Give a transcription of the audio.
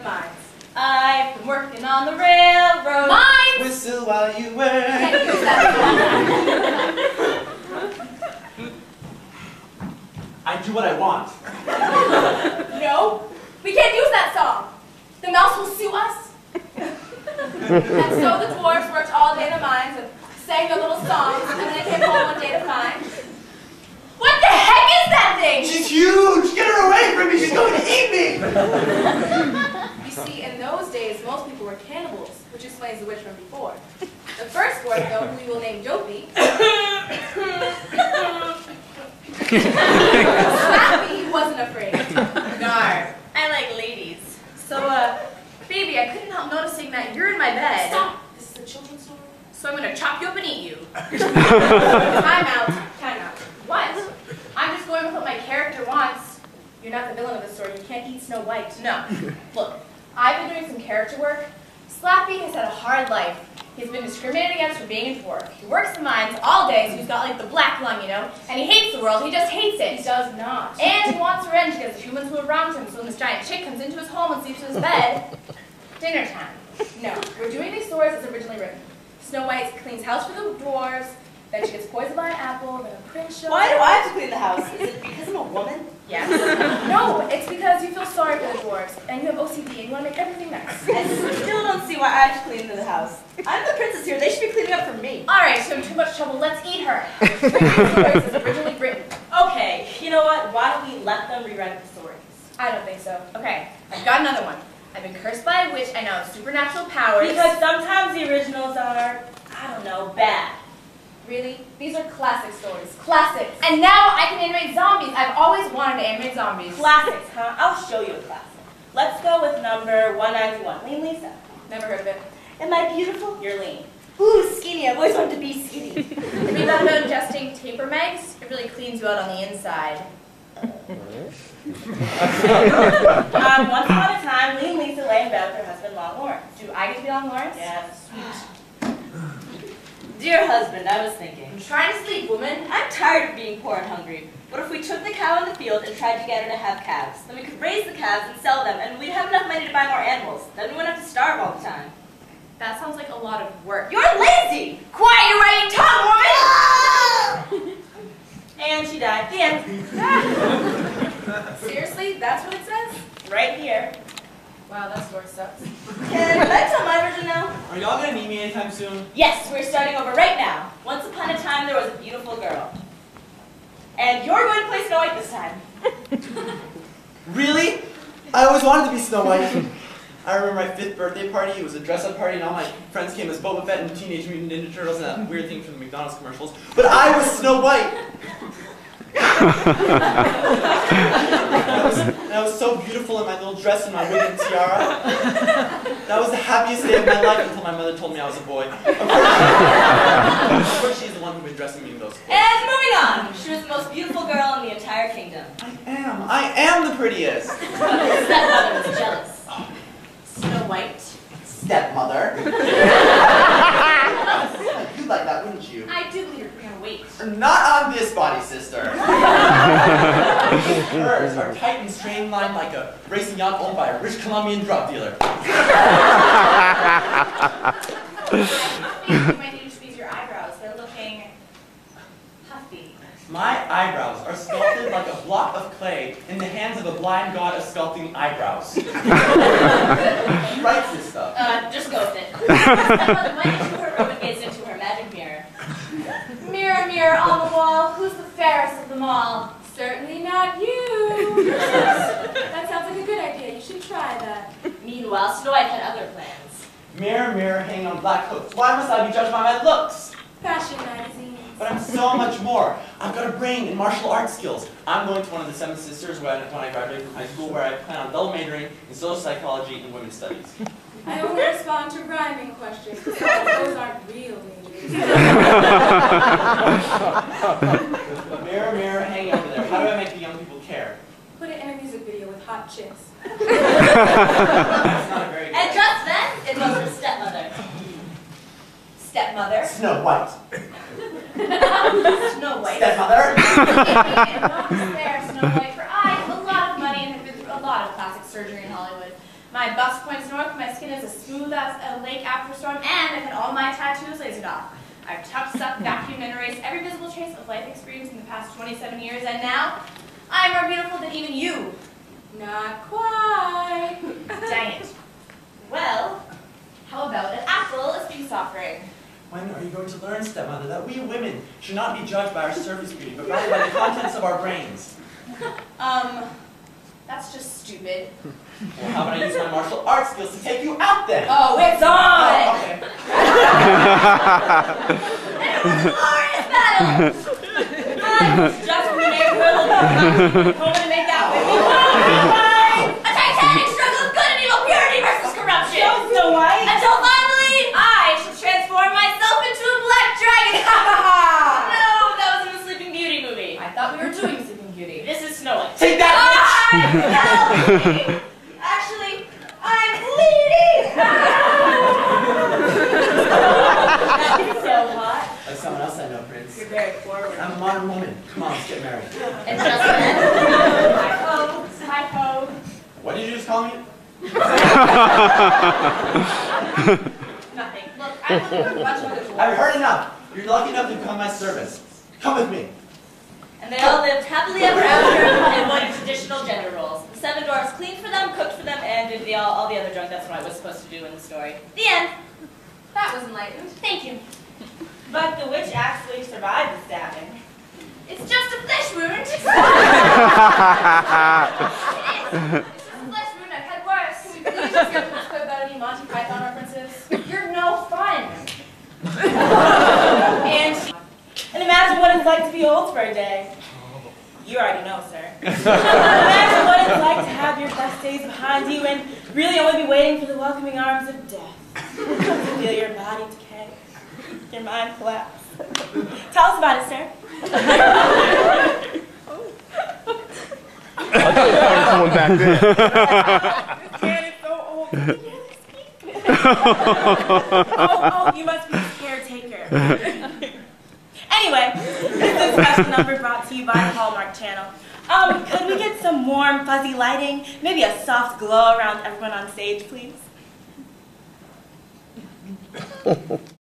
Mines. I've been working on the railroad. Mines! Whistle while you work. I do what I want. No, we can't use that song. The mouse will sue us. And so the dwarves worked all day in the mines and sang their little songs, and then they came home one day to find. What the heck is that thing? She's huge! Get her away from me! She's going to eat me! You see, in those days, most people were cannibals, which explains the witch from before. The first dwarf, though, who we will name Dopey, Slappy wasn't afraid. Gar, I like ladies. So, baby, I couldn't help noticing that you're in my bed. Stop! This is a children's story. So I'm gonna chop you up and eat you. Time out. Time out. What? I'm just going with what my character wants. You're not the villain of the story. You can't eat Snow White. No. Look, I've been doing some character work. Slappy has had a hard life. He's been discriminated against for being a dwarf. He works in mines all day, so he's got like the black lung, you know? And he hates the world. He just hates it. He does not. And he wants revenge against the humans who have wronged him. So when this giant chick comes into his home and sleeps in his bed, dinner time. No, we're doing these stories as originally written. Snow White cleans house for the dwarves, then she gets poisoned by an apple, then a prince shows up. Why do I have to clean the house? Is it because I'm a woman? Yes. No, it's because you feel sorry for the dwarves, and you have OCD, and you want to make everything nice. I still don't see why I have to clean the house. I'm the princess here. They should be cleaning up for me. All right, so in too much trouble, let's eat her. Stories as originally written. Okay, you know what? Why don't we let them rewrite the stories? I don't think so. Okay, I've got another one. I've been cursed by a witch, I now have supernatural powers. Because sometimes the originals are, I don't know, bad. Really? These are classic stories. Classics. And now I can animate zombies. I've always wanted to animate zombies. Classics, huh? I'll show you a classic. Let's go with number 191. Lean Lisa. Never heard of it. Am I beautiful? You're lean. Ooh, skinny. I've always wanted to be skinny. Have you thought about ingesting taper megs? It really cleans you out on the inside. Once upon a time, Lean Lisa lay in bed with her husband, Long Lawrence. Do I get to be on Lawrence? Yes. Dear husband, I was thinking. I'm trying to sleep, woman. I'm tired of being poor and hungry. What if we took the cow in the field and tried to get her to have calves? Then we could raise the calves and sell them, and we'd have enough money to buy more animals. Then we wouldn't have to starve all the time. That sounds like a lot of work. You're lazy! Quiet your writing tongue, woman! And she died. The end. Seriously? That's what it says? Right here. Wow, that story sucks. Can I tell my version now? Are y'all gonna need me anytime soon? Yes, we're starting over right now. Once upon a time, there was a beautiful girl. And you're going to play Snow White this time. Really? I always wanted to be Snow White. I remember my 5th birthday party. It was a dress-up party, and all my friends came as Boba Fett and Teenage Mutant Ninja Turtles and that weird thing from the McDonald's commercials. But I was Snow White. And I was so beautiful in my little dress and my wig and tiara. That was the happiest day of my life until my mother told me I was a boy. Of course, she's the one who been dressing me in those clothes. And moving on. She was the most beautiful girl in the entire kingdom. I am the prettiest. Stepmother was jealous. Snow White. Stepmother. You'd like that, wouldn't you? I do believe you're putting on weight. Not on this body, sister. Hers are tight and streamlined like a racing yacht owned by a rich Colombian drug dealer. I think you might need to squeeze your eyebrows. They're looking puffy. My eyebrows are sculpted like a block of clay in the hands of a blind god of sculpting eyebrows. Who writes this stuff? Just go with it. Stepmother went into her room and gazed into her magic mirror. Mirror, mirror on the wall, who's the fairest of them all? Certainly not you. That sounds like a good idea. You should try that. Meanwhile, Snow White had other plans. Mirror, mirror, hanging on black hooks. Why must I be judged by my looks? Fashion magazines. But I'm so much more. I've got a brain and martial arts skills. I'm going to one of the 7 sisters when I graduate from high school, where I plan on double majoring in social psychology and women's studies. I only respond to rhyming questions, because those aren't real majors. Mirror, mirror, hanging over there. How do I make the young people care? Put it in a music video with hot chicks. That's not a very good And just then, it was her stepmother. Stepmother. Snow White. Snow White. Stepmother. Not despair, Snow White, for I have a lot of money and have been through a lot of plastic surgery in Hollywood. My bust points north, my skin is as smooth as a lake after a storm, and I've had all my tattoos lasered off. I've tucked, sucked, vacuumed, and erased every visible trace of life experience in the past 27 years, and now I'm more beautiful than even you. Not quite. Dang it. Well, how about an apple as peace offering? When are you going to learn, stepmother, that we women should not be judged by our surface beauty, but rather by the contents of our brains? That's just stupid. Well, how about I use my martial arts skills to take you out then? Oh, it's on! Oh, okay. And it was a glorious battle! Just when we make her look good, home and make that with me. A titanic struggle of good and evil, purity versus corruption! Show Snow White. Until finally, I shall transform myself into a black dragon! Ha ha ha! No, that was in the Sleeping Beauty movie. I thought we were doing Sleeping Beauty. This is Snow White. Take that, bitch! Actually, I'm bleeding! That's so hot. Like someone else I know, Prince. You're very forward. I'm a modern woman. Come on, let's get married. And just then, Hi-ho. What did you just call me? Nothing. Look, I'm looking for a bunch of other dwarves. I've heard enough. You're lucky enough to become my service. Come with me. and they all lived happily ever after and avoided traditional gender roles. The 7 dwarfs cleaned for them, cooked for them, and did all the other junk that's what I was supposed to do in the story. The end. That was enlightened. Thank you. But the witch actually survived the stabbing. It's just a flesh wound. It is. It's just a flesh wound. I've had worse. Can we please just get to this clip about any Monty Python references? You're no fun. And imagine what it's like to be old for a day. You already know, sir. Imagine what it's like to have your best days behind you and really only be waiting for the welcoming arms of death. Feel your body decay, your mind collapse. Tell us about it, sir. I thought you found someone back there. Jan is so old. Can you barely speak? Oh, you must be his caretaker. Anyway, this is a special number brought to you by the Hallmark Channel. Could we get some warm, fuzzy lighting? Maybe a soft glow around everyone on stage, please?